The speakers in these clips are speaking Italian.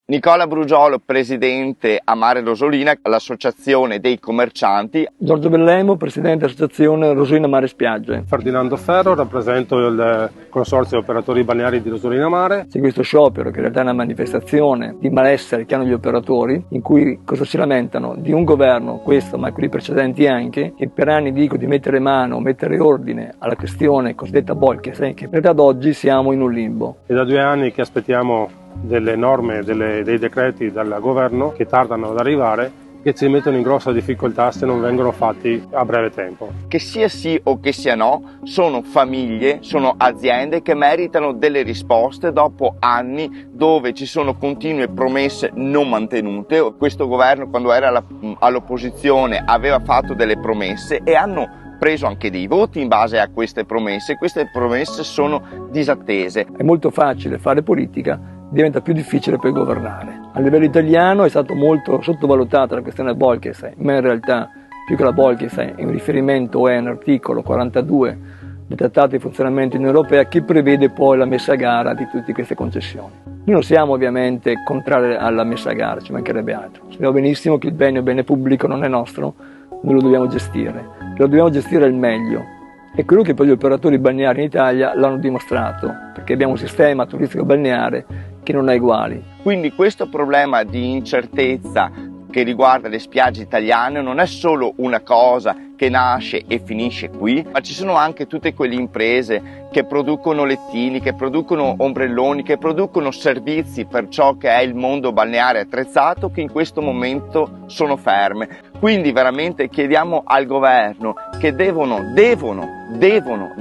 Nicola Brugiolo, presidente a Mare Rosolina, l'associazione dei commercianti. Giorgio Bellemo, presidente dell'associazione Rosolina Mare Spiagge. Ferdinando Ferro, rappresento il consorzio operatori balneari di Rosolina Mare. C'è questo sciopero che in realtà è una manifestazione di malessere che hanno gli operatori, in cui cosa si lamentano? Di un governo, questo ma quelli precedenti anche, che per anni dico di mettere mano, mettere ordine alla questione cosiddetta Bolkestein, che in realtà ad oggi siamo in un limbo. È da 2 anni che aspettiamo delle norme, dei decreti dal governo che tardano ad arrivare, che ci mettono in grossa difficoltà se non vengono fatti a breve tempo. Che sia sì o che sia no, sono famiglie, sono aziende che meritano delle risposte dopo anni dove ci sono continue promesse non mantenute. Questo governo, quando era all'opposizione, aveva fatto delle promesse e hanno preso anche dei voti in base a queste promesse. Queste promesse sono disattese. È molto facile fare politica, diventa più difficile poi governare. A livello italiano è stato molto sottovalutata la questione Bolkestein, ma in realtà più che la Bolkestein è un riferimento, è un articolo 42 del Trattato di funzionamento dell'Unione Europea che prevede poi la messa a gara di tutte queste concessioni. Noi non siamo ovviamente contrari alla messa a gara, ci mancherebbe altro. Sappiamo benissimo che il bene pubblico non è nostro, noi lo dobbiamo gestire, lo dobbiamo gestire al meglio. E quello che poi gli operatori balneari in Italia l'hanno dimostrato, perché abbiamo un sistema turistico balneare che non ha uguali. Quindi questo problema di incertezza che riguarda le spiagge italiane non è solo una cosa che nasce e finisce qui, ma ci sono anche tutte quelle imprese che producono lettini, che producono ombrelloni, che producono servizi per ciò che è il mondo balneare attrezzato, che in questo momento sono ferme. Quindi veramente chiediamo al governo che devono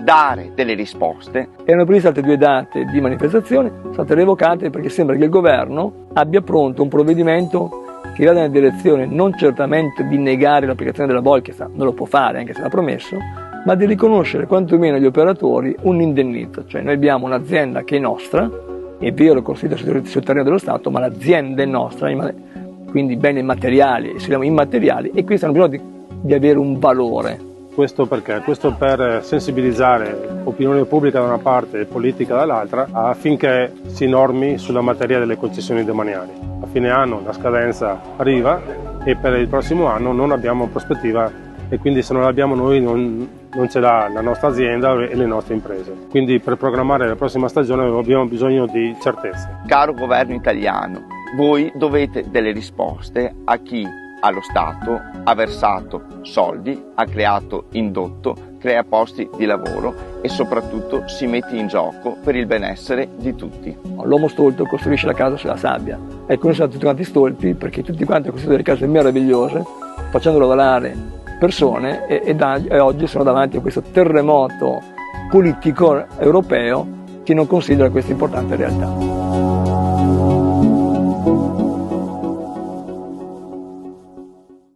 dare delle risposte. Erano previste altre 2 date di manifestazione, sono state revocate perché sembra che il governo abbia pronto un provvedimento che va nella direzione non certamente di negare l'applicazione della Bolkestein, non lo può fare anche se l'ha promesso, ma di riconoscere quantomeno agli operatori un indennizzo. Cioè noi abbiamo un'azienda che è nostra, è vero, costituita sul terreno dello Stato, ma l'azienda è nostra, quindi beni materiali e siamo immateriali, e questi hanno bisogno di avere un valore. Questo perché? Questo per sensibilizzare opinione pubblica da una parte e politica dall'altra affinché si normi sulla materia delle concessioni demaniali. A fine anno la scadenza arriva e per il prossimo anno non abbiamo prospettiva e quindi se non l'abbiamo noi non ce l'ha la nostra azienda e le nostre imprese. Quindi per programmare la prossima stagione abbiamo bisogno di certezze. Caro governo italiano, voi dovete delle risposte a chi allo Stato ha versato soldi, ha creato indotto, crea posti di lavoro e soprattutto si mette in gioco per il benessere di tutti. L'uomo stolto costruisce la casa sulla sabbia. Ecco, noi siamo tutti quanti stolti perché tutti quanti hanno costruito delle case meravigliose facendo lavorare persone e oggi sono davanti a questo terremoto politico europeo che non considera questa importante realtà.